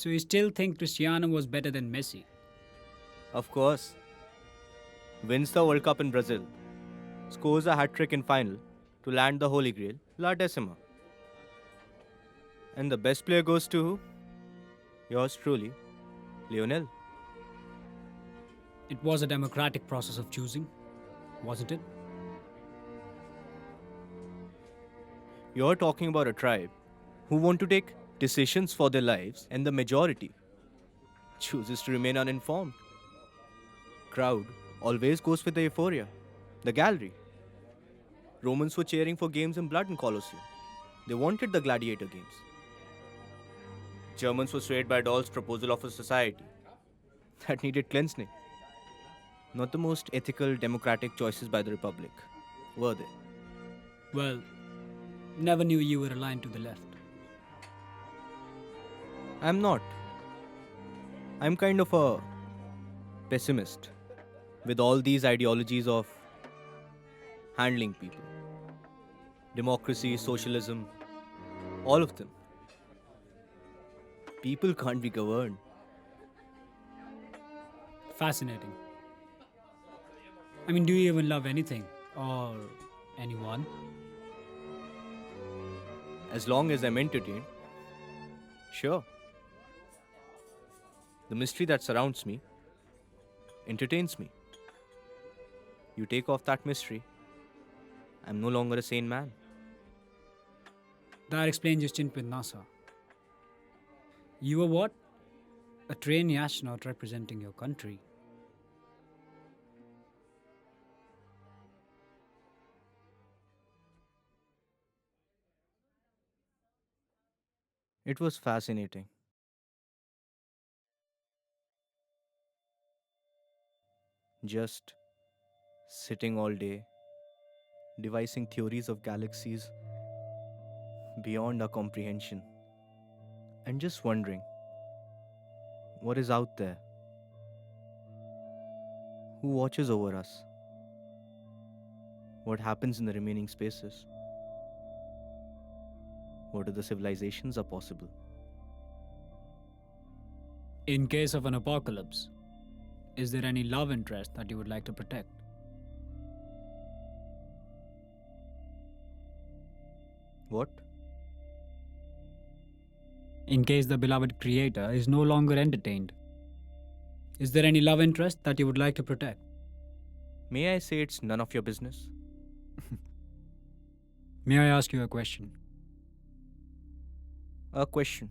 So you still think Cristiano was better than Messi? Of course. Wins the World Cup in Brazil. Scores a hat-trick in final to land the Holy Grail, La Decima. And the best player goes to yours truly, Lionel. It was a democratic process of choosing, wasn't it? You're talking about a tribe who want to take decisions for their lives, and the majority chooses to remain uninformed. Crowd always goes with the euphoria. The gallery. Romans were cheering for games in blood in Colosseum. They wanted the gladiator games. Germans were swayed by Adolf's proposal of a society that needed cleansing. Not the most ethical, democratic choices by the Republic, were they? Well, never knew you were aligned to the left. I'm not. I'm kind of a pessimist with all these ideologies of handling people. Democracy, socialism, all of them. People can't be governed. Fascinating. I mean, do you even love anything or anyone? As long as I'm entertained, sure. The mystery that surrounds me entertains me. You take off that mystery, I'm no longer a sane man. That explains your stint with NASA. You were what? A trainee astronaut representing your country. It was fascinating. Just sitting all day, devising theories of galaxies beyond our comprehension, and just wondering what is out there, who watches over us, what happens in the remaining spaces, what other civilizations are possible. In case of an apocalypse, is there any love interest that you would like to protect? What? In case the beloved creator is no longer entertained, is there any love interest that you would like to protect? May I say it's none of your business? May I ask you a question? A question.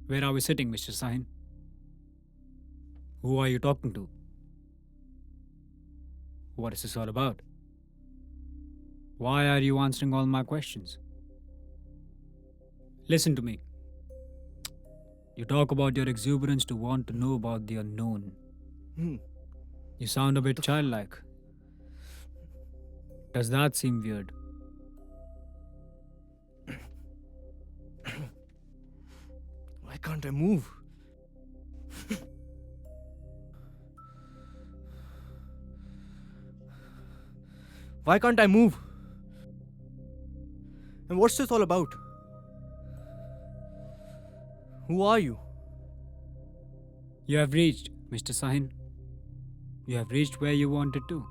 Where are we sitting, Mr. Sahin? Who are you talking to? What is this all about? Why are you answering all my questions? Listen to me. You talk about your exuberance to want to know about the unknown. You sound a bit childlike. Does that seem weird? Why can't I move? Why can't I move? And what's this all about? Who are you? You have reached, Mr. Sahin. You have reached where you wanted to.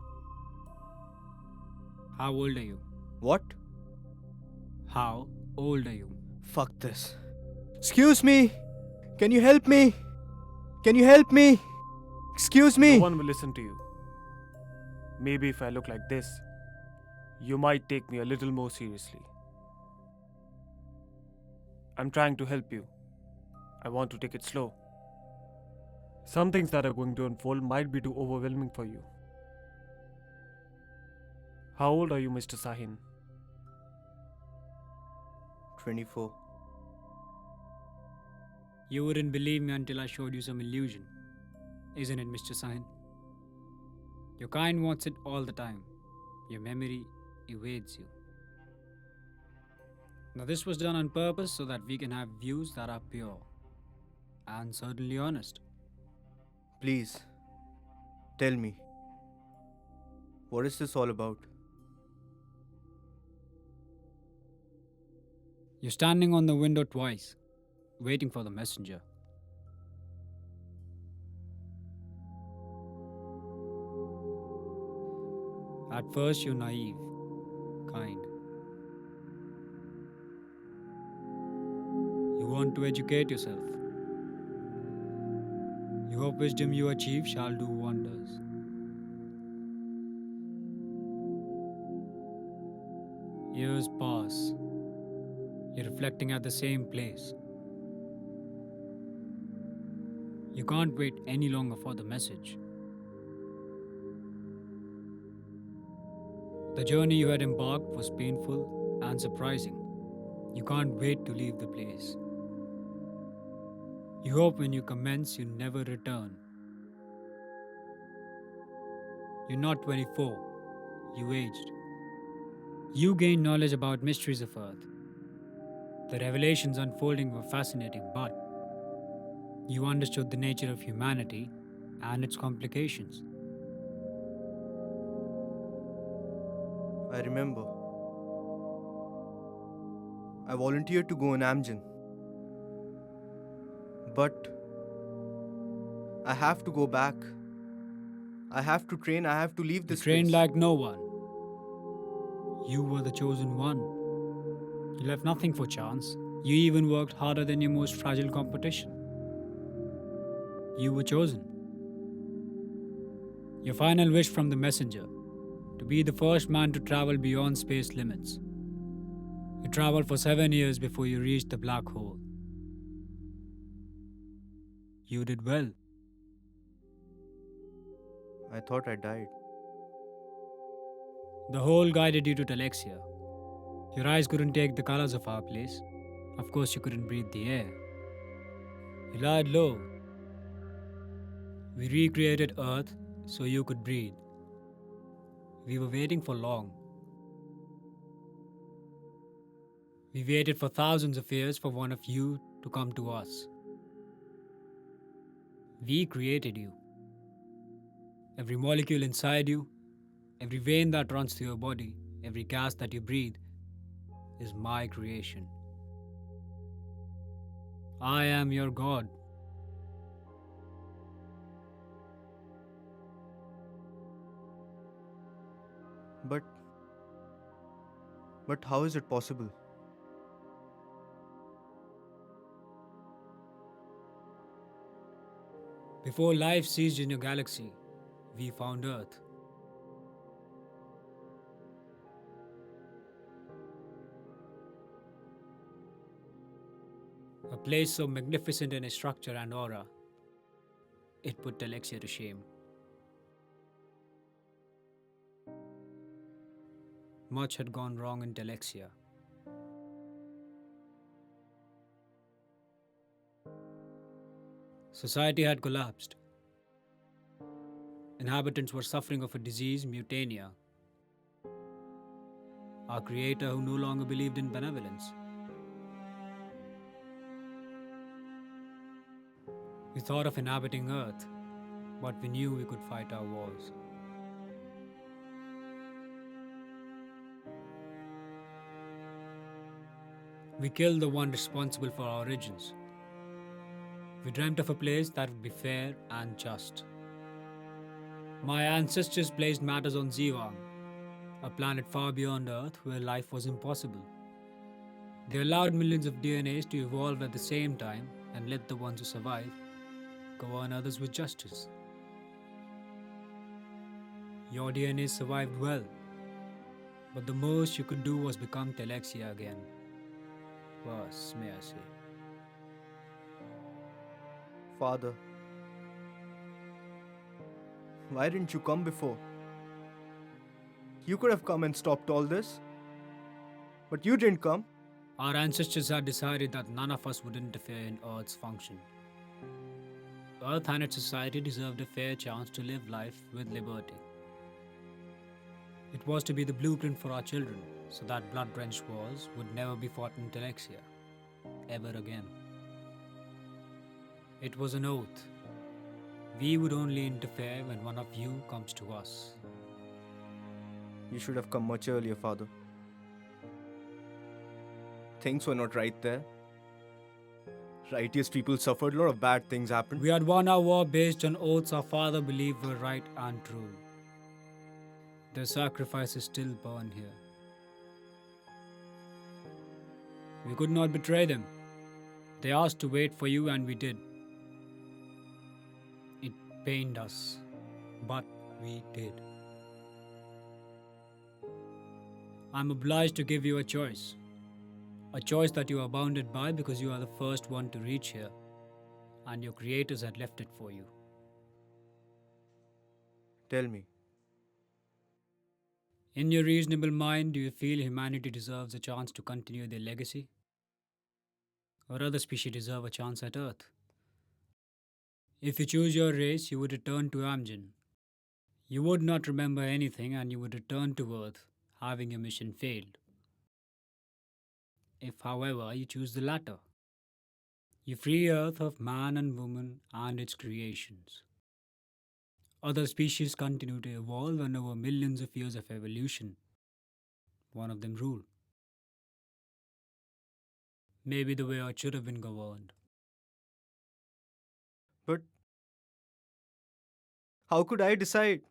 How old are you? What? How old are you? Fuck this. Excuse me! Can you help me? Can you help me? Excuse me! No one will listen to you. Maybe if I look like this, you might take me a little more seriously. I'm trying to help you. I want to take it slow. Some things that are going to unfold might be too overwhelming for you. How old are you, Mr. Sahin? 24. You wouldn't believe me until I showed you some illusion. Isn't it, Mr. Sahin? Your kind wants it all the time. Your memory evades you. Now, this was done on purpose so that we can have views that are pure and certainly honest. Please, tell me. What is this all about? You're standing on the window twice, waiting for the messenger. At first, you're naive, kind. You want to educate yourself. You hope wisdom you achieve shall do wonders. Years pass. You're reflecting at the same place. You can't wait any longer for the message. The journey you had embarked was painful and surprising. You can't wait to leave the place. You hope when you commence, you never return. You're not 24, you aged. You gained knowledge about mysteries of Earth. The revelations unfolding were fascinating, but you understood the nature of humanity and its complications. I remember. I volunteered to go in Amgen. But I have to go back. I have to train. I have to leave You this trained place. like no one. You were the chosen one. You left nothing for chance. You even worked harder than your most fragile competition. You were chosen. Your final wish from the messenger to be the first man to travel beyond space limits. You traveled for 7 years before you reached the black hole. You did well. I thought I died. The hole guided you to Telexia. Your eyes couldn't take the colors of our place. Of course, you couldn't breathe the air. You lied low. We recreated Earth so you could breathe. We were waiting for long. We waited for thousands of years for one of you to come to us. We created you. Every molecule inside you, every vein that runs through your body, every gas that you breathe is my creation. I am your God. But how is it possible? Before life ceased in your galaxy, we found Earth. A place so magnificent in its structure and aura, it put Telexia to shame. Much had gone wrong in Telexia. Society had collapsed. Inhabitants were suffering of a disease, mutania. Our creator, who no longer believed in benevolence. We thought of inhabiting Earth, but we knew we could fight our wars. We killed the one responsible for our origins. We dreamt of a place that would be fair and just. My ancestors placed matters on Zivang, a planet far beyond Earth where life was impossible. They allowed millions of DNAs to evolve at the same time and let the ones who survive govern others with justice. Your DNA survived well, but the most you could do was become Telexia again. Worse, may I say. Father, why didn't you come before? You could have come and stopped all this. But you didn't come. Our ancestors had decided that none of us would interfere in Earth's function. Earth and its society deserved a fair chance to live life with liberty. It was to be the blueprint for our children, so that blood-drenched wars would never be fought in Telexia, ever again. It was an oath. We would only interfere when one of you comes to us. You should have come much earlier, Father. Things were not right there. Righteous people suffered, a lot of bad things happened. We had won our war based on oaths our father believed were right and true. Their sacrifices still burn here. We could not betray them. They asked to wait for you, and we did. It pained us, but we did. I'm obliged to give you a choice. A choice that you are bounded by because you are the first one to reach here, and your creators had left it for you. Tell me. In your reasonable mind, do you feel humanity deserves a chance to continue their legacy? Or other species deserve a chance at Earth? If you choose your race, you would return to Amgen. You would not remember anything and you would return to Earth, having your mission failed. If, however, you choose the latter, you free Earth of man and woman and its creations. Other species continue to evolve, and over millions of years of evolution, one of them rule. Maybe the way it should have been governed. But how could I decide?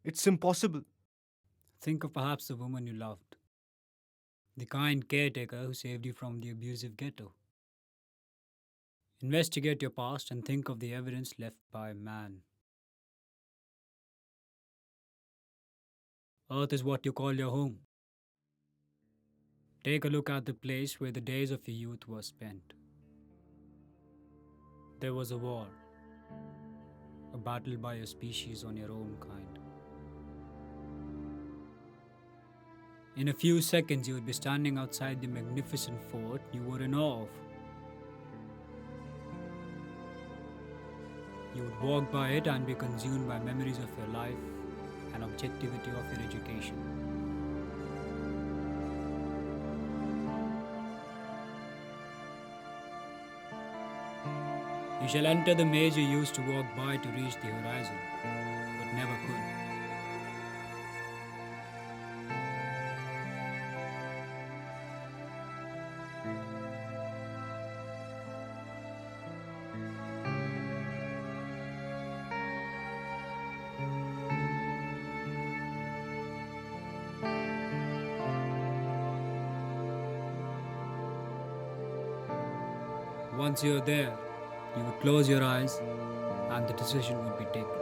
It's impossible. Think of perhaps the woman you loved, the kind caretaker who saved you from the abusive ghetto. Investigate your past and think of the evidence left by man. Earth is what you call your home. Take a look at the place where the days of your youth were spent. There was a war, a battle by your species on your own kind. In a few seconds, you would be standing outside the magnificent fort you were in awe of. You would walk by it and be consumed by memories of your life and objectivity of your education. You shall enter the maze you used to walk by to reach the horizon, but never could. Once you're there, you would close your eyes and the decision would be taken.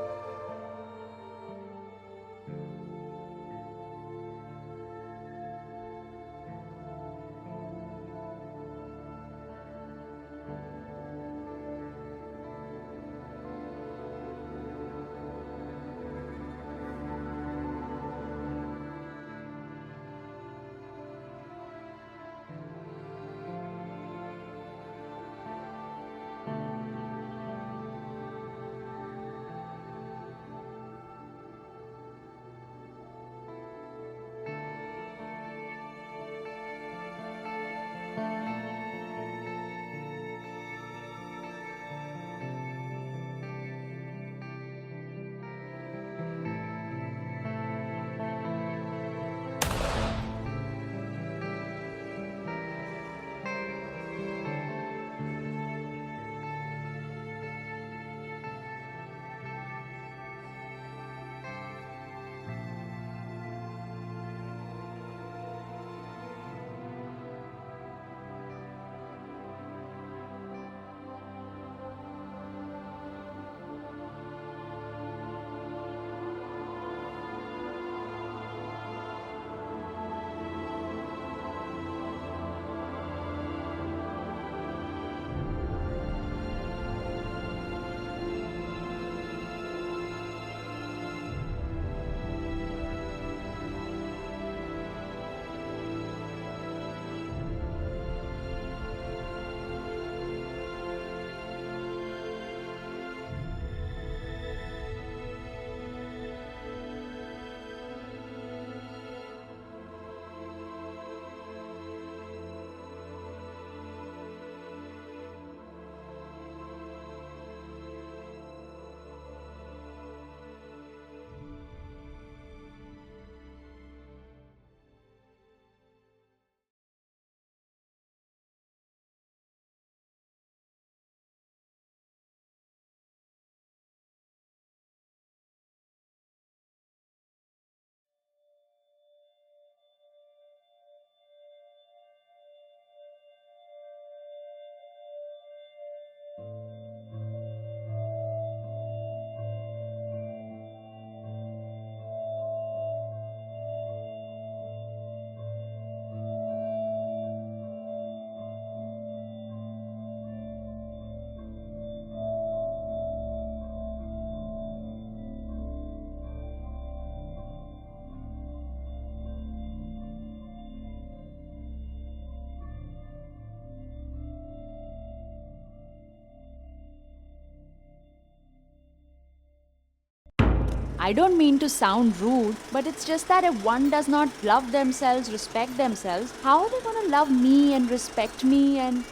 I don't mean to sound rude, but it's just that if one does not love themselves, respect themselves, how are they going to love me and respect me and